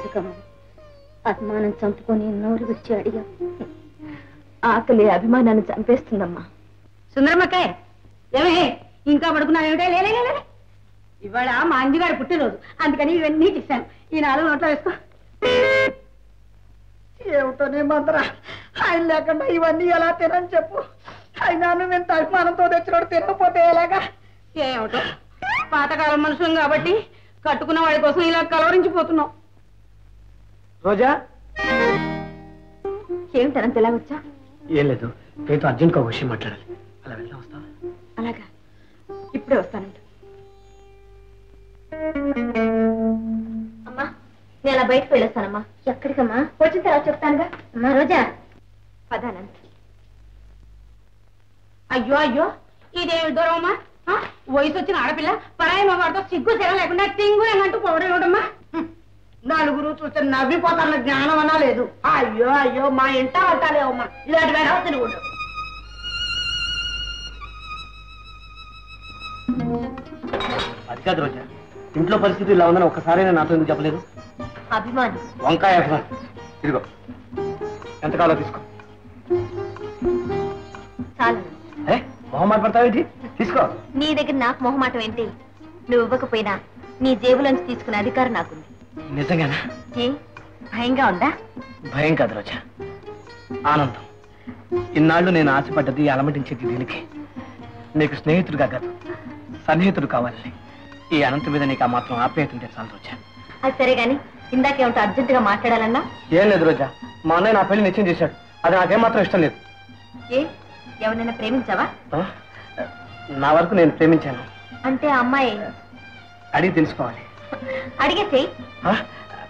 ఎందుకమ్మా అభిమానం చంపుకొని నోరు విడిచి అడిగా? ఆకలి అభిమానాన్ని చంపేస్తుందమ్మా. సుందరమ్మకే ఏమే ఇంకా పడుకున్నావేమిటే? లేలే ఇవాళ మా అంజిగారు పుట్టినరోజు, అందుకని ఇవన్నీ చేశాను. ఈ 4 నోట్లో వేసుకో. ఏమిటోనే మందరా, ఆయన లేకుండా ఇవన్నీ ఎలా తినని చెప్పు. అయినా నువ్వు ఇంత అభిమానంతో తెచ్చినోడు తినకపోతే ఎలాగా? ఏమిటో పాతకాలం మనుషులం కాబట్టి కట్టుకున్న వాడి కోసం ఇలా కలవరించిపోతున్నావు. రోజా ఏమిటనంత ఎలా వచ్చా? ఏం లేదు, రేపు అర్జెంట్గా ఒక విషయం మాట్లాడాలి. అలా వెళ్తా వస్తావా? అలాగా, ఇప్పుడే వస్తానంట. అమ్మా నేను అలా బయటకు వెళ్ళొస్తానమ్మా. ఎక్కడికమ్మా? వచ్చిన తర్వాత చెప్తానుగా. అమ్మా రోజా పదానంత. అయ్యో అయ్యో ఇదేమి దూరం అమ్మా. వయసు వచ్చిన ఆడపిల్ల పరాయి మగాడితో సిగ్గు తెర లేకుండా టింగురంటూ పోవడం ఏమిటమ్మా? నలుగురు చూస్తే నవ్విపోతాన్న జ్ఞానం అన్నా లేదు. అయ్యో అయ్యో మా ఇంట అంటాలేవమ్మా, ఇలాంటి వేడ తిరుగుడు. అది కాదు రోజా, ఇంట్లో పరిస్థితి ఇలా ఉందని ఒక్కసారైనా నాతో ఎందుకు చెప్పలేదు? అభిమానం. వంకాయ అభిమానం. ఇదిగో ఎంత కావాలో తీసుకో. చాలు. మొహమాట పడతావేంటి? తీసుకో. నీ దగ్గర నాకు మొహమాటం ఏంటి? నువ్వు ఇవ్వకపోయినా నీ జేబులోంచి తీసుకునే అధికారం నాకుంది. నిజంగానా? ఏ భయంగా ఉందా? భయం కాదు రోజా, ఆనందం. ఇన్నాళ్ళు నేను ఆశపడ్డది, అలమటించేది దీనికి. నీకు స్నేహితుడిగా కాదు సన్నిహితుడు కావాలని. ఈ అనంతం మీద నీకు ఆ మాత్రం ఆప్యాయత ఉంటే చాలు రోజా. అది సరే గాని ఇందాకేమిటో అర్జెంటుగా మాట్లాడాలన్నా? ఏం లేదు రోజా, మా అన్నయ్య నా పెళ్లి నిశ్చయం చేశాడు. అది నాకేం మాత్రం ఇష్టం లేదు. ఏ ఎవరినైనా ప్రేమించావా? నా వరకు నేను ప్రేమించాను. అంటే ఆ అమ్మాయి అడిగి తెలుసుకోవాలి. అడిగేసేయ్.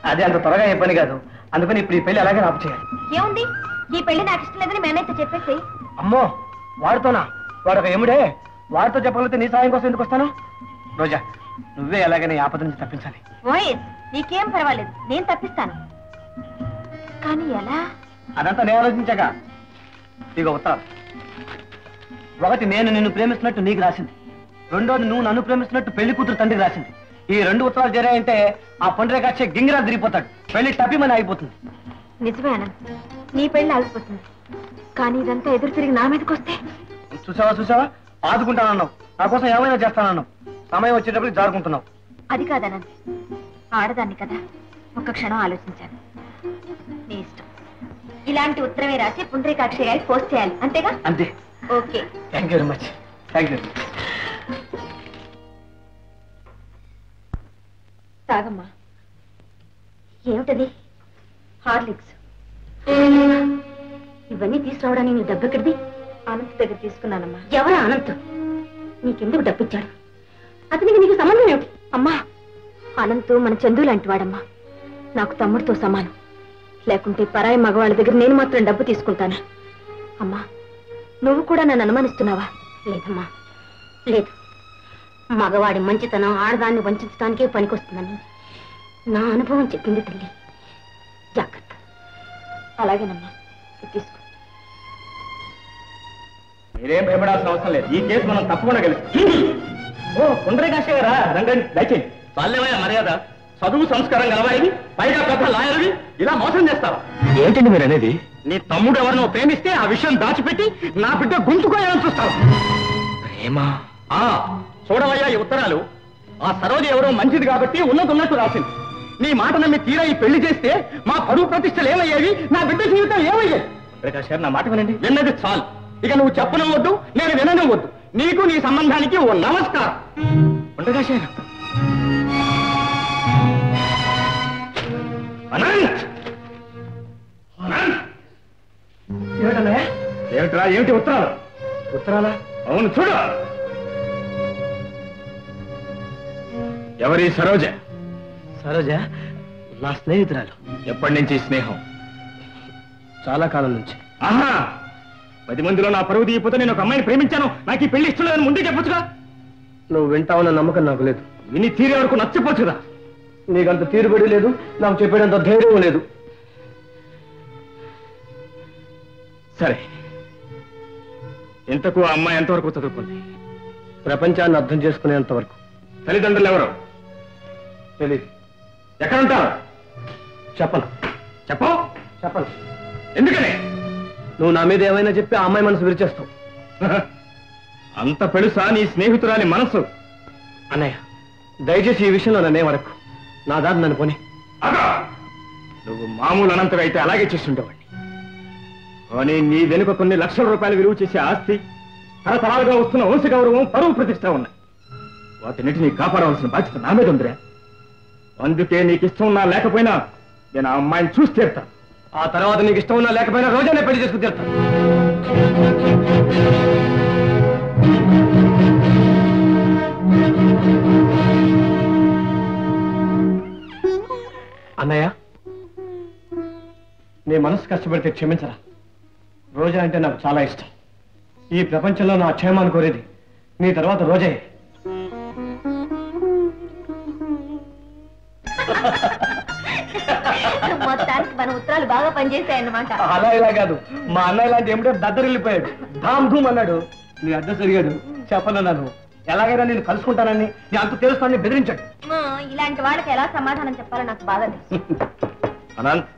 అదే అంత త్వరగా ఏ పని కాదు, అందుకని ఇప్పుడు ఈ పెళ్లి అలాగే ఆపు చేయాలి. ఏముంది, ఈ పెళ్లి నాకు ఇష్టం లేదని మేనైతే చెప్పేసేయ్. అమ్మో వాడితోనా? వాడు ఒక ఎముడే. వాడితో చెప్పగలిగితే నీ సాయం కోసం ఎందుకు వస్తాను? రోజా నువ్వే ఎలాగైనా ఈ ఆపద నుంచి తప్పించాలి. ఓయస్ నీకేం పర్వాలేదు, నేను తప్పిస్తాను. కానీ ఎలా? అదంతా నేను ఆలోచించాక. ఇక ఉత్తరం. ఒకటి నేను నిన్ను ప్రేమిస్తున్నట్టు నీకు రాసింది, రెండోది నువ్వు నన్ను ప్రేమిస్తున్నట్టు పెళ్లి కూతురు తండ్రికి రాసింది. ఈ 2 ఉత్తరాలు చేరాయంటే ఆ పండుగ గింగిరా తిరిగిపోతాడు, పెళ్లి టపిమని ఆగిపోతుంది. నిజమే అనంత్, నీ పెళ్లి ఆగిపోతుంది. కానీ ఇదంతా ఎదురు తిరిగి నా మీదకి వస్తే? చూసావా ఆదుకుంటానన్నావు, నా కోసం ఏమైనా చేస్తానన్నావు, సమయం వచ్చేటప్పుడు జారుకుంటున్నావు. అది కాదనంత్, ఆడదాన్ని కదా, ఒక్క క్షణం ఆలోచించాను. నీ ఇష్టం. ఇలాంటి ఉత్తరమే రాసి పుండ్రీకాక్షి గారికి పోస్ట్ చేయాలి, అంతేగా? అంతే. Okay, thank you very much. Thank you. తాగమ్మా. ఏమిటది? హార్లిక్స్. ఇవన్నీ తీసుకురావడానికి నీ డబ్బు ఎక్కడిది? అనంత్ దగ్గర తీసుకున్నానమ్మా. ఎవరు అనంత్? నీకెందుకు డబ్బిచ్చాడు? అతనికి నీకు సంబంధం ఏమిటి? అమ్మా అనంత్ మన చందు లాంటి వాడమ్మా, నాకు తమ్ముడితో సమానం. లేకుంటే పరాయి మగవాళ్ళ దగ్గర నేను మాత్రం డబ్బు తీసుకుంటానా? అమ్మా నువ్వు కూడా నన్ను అనుమానిస్తున్నావా? లేదమ్మా లేదు, మగవాడి మంచితనం ఆడదాన్ని వంచడానికే పనికొస్తుందని నా అనుభవం చెప్పింది తల్లి. జాగ్రత్త. అలాగేనమ్మా, తీసుకో. మీరేం భయపడాల్సిన అవసరం లేదు, ఈ కేసు మనం తప్పకుండా గెలుస్తాం. ఓ పుండ్రీకాక్షి గారా, రండి దయచేయండి. చాలేవయ్యా మర్యాద, చదువు సంస్కారం గలవాడివి, పైగా పెద్ద లాయర్వి, ఇలా మోసం చేస్తావా? ఏంటండి మీరు అనేది? నీ తమ్ముడు ఎవరినో ప్రేమిస్తే ఆ విషయం దాచిపెట్టి నా బిడ్డ గుంతుకోయాలని చూస్తావు. ప్రేమ? చూడవయ్యా ఈ ఉత్తరాలు. ఆ సరోజ ఎవరో మంచిది కాబట్టి ఉన్నట్టు రాసింది. నీ మాట నమ్మి తీరా ఈ పెళ్లి చేస్తే మా పరువు ప్రతిష్టలు ఏమయ్యేవి, నా బిడ్డ జీవితం ఏమయ్యేది? ప్రకాష్ గారు నా మాట వినండి. విన్నది చాలు, ఇక నువ్వు చెప్పను వద్దు, నేను వినను వద్దు. నీకు నీ సంబంధానికి ఓ నమస్కారం. ప్రకాష్ గారు. అనంత్! ఏమిటన్నయ్య? ఏమిట్రా? ఏమిటి ఉత్తరాలు? ఉత్తరాలా? అవును, చూడు. ఎవరి? సరోజ. సరోజ నా స్నేహితురాలు. ఎప్పటి నుంచి స్నేహం? చాలా కాలం నుంచి. ఆహా, 10 మందిలో నా పరువు తీయపోతే నేను ఒక అమ్మాయిని ప్రేమించాను, నాకు ఈ పెళ్లి ఇష్టం లేదని ముందే చెప్పొచ్చుగా. నువ్వు వింటావన్న నమ్మకం నాకు లేదు. విని తీరే వరకు నచ్చపోచ్చుదా? నీకంత తీరుబడి లేదు, నాకు చెప్పేటంత ధైర్యం లేదు. సరే, ఇంతకు ఆ అమ్మాయి ఎంతవరకు చదువుకుంది? ప్రపంచాన్ని అర్థం చేసుకునేంత వరకు. తల్లిదండ్రులు ఎవరు? తెలీదు. ఎక్కడుంటారు? చెప్పను. చెప్పను. ఎందుకని? నువ్వు నా మీద ఏమైనా చెప్పి ఆ అమ్మాయి మనసు విరిచేస్తావు. అంత పెడుసా నీ స్నేహితురాలి మనసు? అన్నయ్య, దయచేసి ఈ విషయంలో నన్నే వరకు నా దారి నన్ను పోని. నువ్వు మామూలు అనంతగా అయితే అలాగే చేస్తుండేవాడిని. కానీ నీ వెనుక కొన్ని లక్షల రూపాయలు విలువ చేసే ఆస్తి, తరతరాలుగా వస్తున్న వంశ గౌరవం, పరువు ప్రతిష్ట ఉన్నాయి. వాటిన్నిటినీ కాపాడవలసిన బాధ్యత నా మీద ఉందిరా. అందుకే నీకు ఇష్టం ఉన్నా లేకపోయినా నేను ఆ అమ్మాయిని చూసి తీరుతాను. ఆ తర్వాత నీకు ఇష్టం ఉన్నా లేకపోయినా రోజానే పెళ్లి చేసుకుని తీరుతాను. అన్నయ్య, నీ మనసు కష్టపడితే క్షమించరా. రోజా అంటే నాకు చాలా ఇష్టం. ఈ ప్రపంచంలో నా క్షేమాన్ని కోరేది నీ తర్వాత రోజే. మొత్తానికి మన ఉత్తరాలు బాగా పనిచేశాయన్నమాట. అలా ఇలా కాదు, మా అన్నయ్య లాంటి ఏమిటో దద్దరిల్లిపోయాడు. ధామ్ ధూమ్ అన్నాడు. నీ అడ్రస్ అడిగాడు, చెప్పనన్నాను. ఎలాగైనా నేను కలుసుకుంటానని, నీ అంత తెలుస్తానని బెదిరించాడు. ఇలాంటి వాళ్ళకి ఎలా సమాధానం చెప్పాలో నాకు బాగా తెలుసు. అనంత్,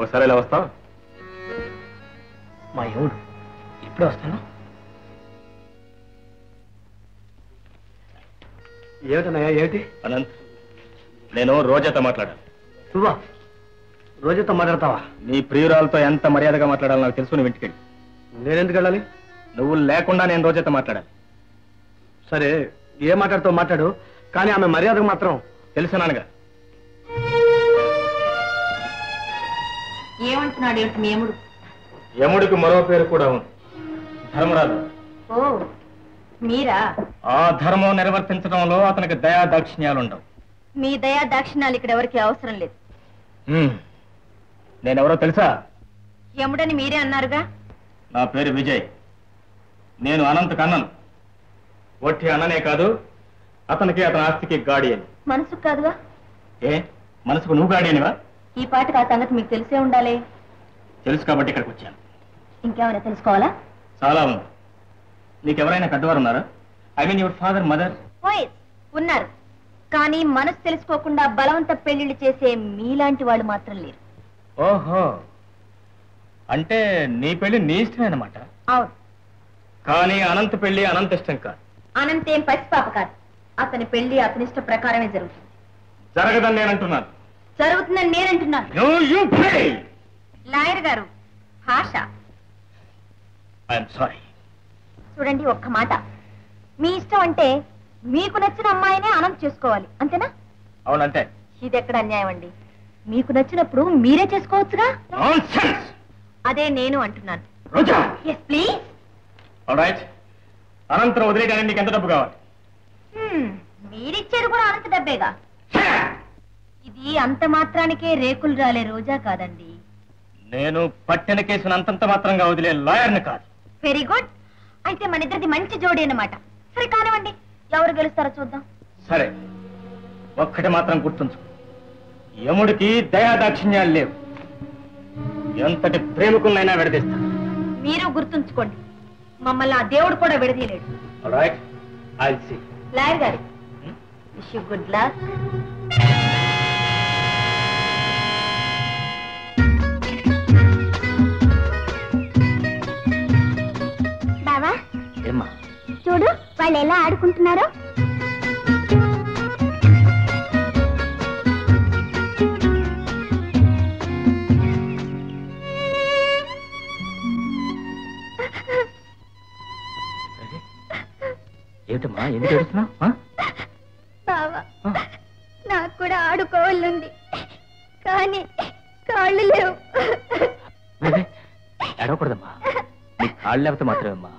ఒకసారి ఇలా వస్తావు? మా ఎవడు ఇప్పుడే వస్తాను. ఏమిటన్నయ్యా, ఏమిటి? అనంత్, నేను రోజాతో మాట్లాడాను. నువ్వా? రోజాతో మాట్లాడతావా? నీ ప్రియురాలతో ఎంత మర్యాదగా మాట్లాడాలో నాకు తెలుసు. నువ్వు ఇంటికెళ్ళి. నేనెందుకు వెళ్ళాలి? నువ్వు లేకుండా నేను రోజాతో మాట్లాడాలి. సరే, ఏ మాట్లాడుతావు మాట్లాడు, కానీ ఆమె మర్యాదకు మాత్రం తెలుసునానుగా. ఏమంటున్నాడు ఏమిటి మీ యముడు? యముడికి మరో పేరు కూడా ఉంది, ధర్మరాజు. ఓ, మీరా? ఆ ధర్మం నిర్వర్తించడంలో అతనికి దయా దాక్షిణ్యాలుండవు. మీ దయా దాక్షిణ్యాలు ఇక్కడ ఎవరికి అవసరం లేదు. నేనెవరో తెలుసా? యముడని మీరే అన్నారుగా. నా పేరు విజయ్. నేను అనంత్ కన్నన్. ఒట్టి అన్ననే కాదు, అతనికి అతని ఆస్తికి గాడియని. మనసుకు కాదుగా? ఏ, మనసుకు నువ్వు గాడియనివా? ఈ పాటకు ఆ సంగతి మీకు తెలిసే ఉండాలి. తెలుసు కాబట్టి ఇక్కడికి వచ్చాను. ఇంకేమైనా తెలుసుకోవాలా? చాలా ఉంది. నీకెవరైనా పెద్దవారు ఉన్నారా? I mean your father, mother? ఉన్నారు, కానీ మనసు తెలుసుకోకుండా బలవంత పెళ్లిళ్ళు చేసే మీలాంటి వాళ్ళు మాత్రం లేరు. ఓహో, అంటే నీ పెళ్లి నీ ఇష్టమేనమాట. అవును, కానీ అనంత పెళ్లి అనంత ఇష్టం కాదు. అనంతేం పసిపాప కాదు. అతని పెళ్లి అతని ఇష్ట ప్రకారమే జరుగుతుంది. జరగదని నేనంటున్నాను. జరుగుతుందని నేనంటున్నాను. లాయర్ గారు, భాష. I'm sorry. చూడండి, ఒక్క మాట. మీ ఇష్టం అంటే మీకు నచ్చిన అమ్మాయినే అనంత్ చేసుకోవాలి, అంతేనా? అవునంతే. ఇది ఎక్కడ అన్యాయం అండి? మీకు నచ్చినప్పుడు మీరే చేసుకోవచ్చుగా. అదే నేను అంటున్నాను. Yes please. ఆల్రైట్, అనంతరం వదిలేయడానికి నీకు ఎంత డబ్బు కావాలి? మీరిచ్చేది కూడా అనంత డబ్బేగా. ఇది అంత మాత్రానికే రేకులు రాలే రోజా కాదండి. నేను పట్టిన కేసును అంతంత మాత్రంగా వదిలే లాయర్ని కాదు. Very good. అయితే మన ఇద్దరిది మంచి జోడీ అన్నమాట. సరే కానివ్వండి, ఎవరు గెలుస్తారో చూద్దాం. సరే, ఒక్కటి మాత్రం గుర్తుంచు, యముడికి దయాదాక్షిణ్యాలు లేవు. ఎంతటి ప్రేమికులైనా విడదీస్తాను. మీరు గుర్తుంచుకోండి, మమ్మల్ని ఆ దేవుడు కూడా విడదీయలేడు. Alright, I'll see. లాయర్ గారు, విష్ యు గుడ్ లక్. బావా, ఏమ్మా? చూడు వాళ్ళు ఎలా ఆడుకుంటున్నారో. ఏమిటమ్మా, ఎందుకు ఏడుస్తున్నావు? బావా, నాకు కూడా ఆడుకోవాలంది, కానీ కాళ్ళు లేవు. ఏడవకూడదమ్మా, నీ కాళ్ళు లేకపోతే మాత్రమేమ్మా.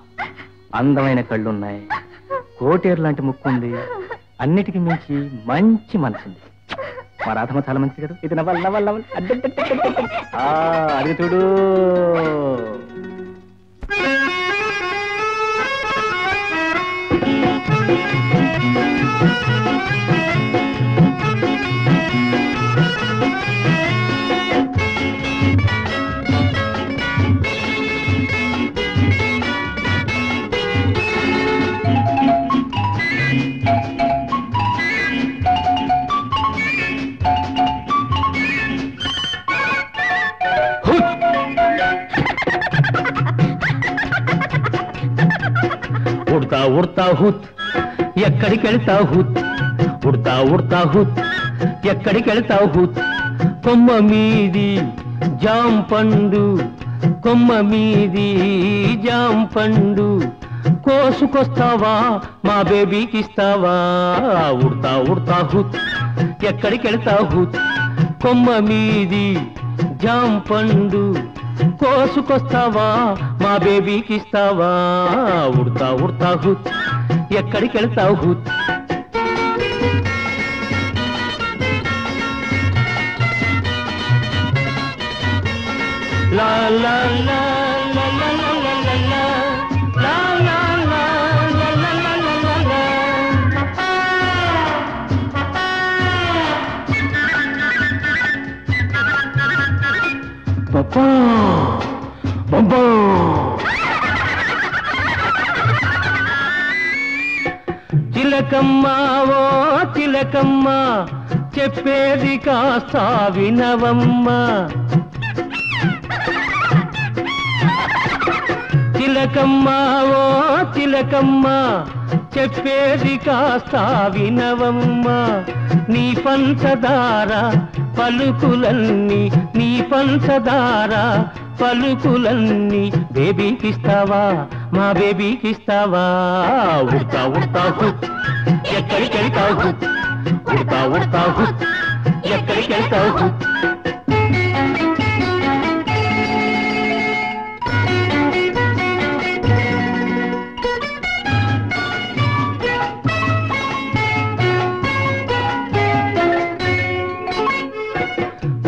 అందమైన కళ్ళున్నాయి, కోటేరు లాంటి ముక్కు ఉంది, అన్నిటికీ మించి మంచి మనసుంది. మా రాధమ్మ చాలా మంచిది కదా. ఇది నవ్వాలి నవ్వాలి నవ్వాలి. అది చూడు. ఉడతా హుత్ ఎక్కడికెళ్తావు హుత్ ఉడతా ఉడతా హుత్ ఎక్కడికెళ్తావు హుత్ కొమ్మ మీది జాం పండు కొమ్మ మీది జాం పండు కోసుకొస్తావా మా బేబీకి ఇస్తావా ఉడతా ఉడతా హుత్ ఎక్కడికెళ్తావు హుత్ కొమ్మ మీది జాం పండు కోసుకొస్తావా మా బేబీకి ఇస్తావా ఉడతా ఉడతా హుత్ ఎక్కడికెళ్తావు హుత్ లా లా లా లా లా లా లా లా లా లా లా లా లా లా లా లా. పప్పా బొబ్బా చిలకమ్మ ఓ చిలకమ్మ చెప్పేది కాస్త వినవమ్మ చిలకమ్మ ఓ చిలకమ్మ చెప్పేది కాస్త వినవమ్మ నీ పంచదార పలుకులన్నీ నీ పంచదార పలుకులన్నీ బేబీకిస్తావా మా బేబీకిస్తావా ఉడతా ఉడతా హుత్ ఎక్కడికెళ్తావు హుత్ ఉడతా ఉడతా హుత్ ఎక్కడికెళ్తావు హుత్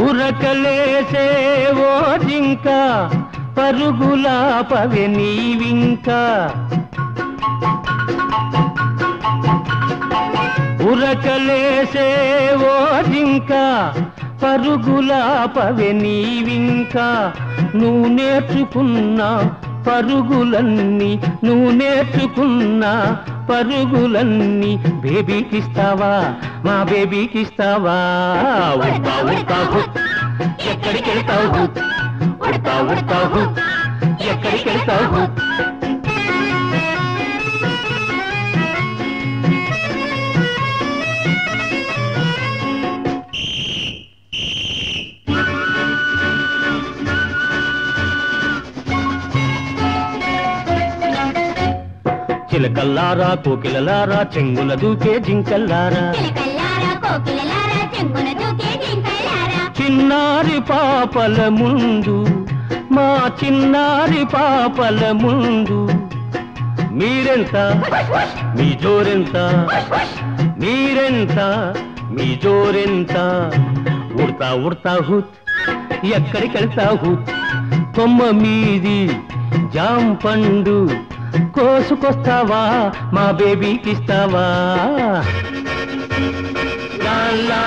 ఉరకలేసే ఓ జింక పరుగులా పవె నీవింకా ఉరకలేసే ఓ జింక పరుగులా పవె నీవింకా నువ్వు నేర్చుకున్న పరుగులన్నీ నువ్వు నేర్చుకున్న పరుగులన్నీ బేబీకిస్తావా మా బేబీకిస్తావా ఉడతా ఉడతా హుత్ ఎక్కడికెళ్తావు హుత్ ఉడతా ఉడతా హుత్ ఎక్కడికెళ్తావు హుత్ చిలకల్లారా కోకిలలారా చెంగుల దూకే జింకల్లారా చిన్నారి పాపల ముందు మా చిన్నారి పాపల ముందు మీరెంత మీ జోరెంత మీరెంత మీ జోరెంత ఉడతా ఉడతా హుత్ ఎక్కడికెళ్తావు హుత్ కొమ్మ మీది జాం పండు కోసుకొస్తావా మా బేబీకిస్తావా లా లా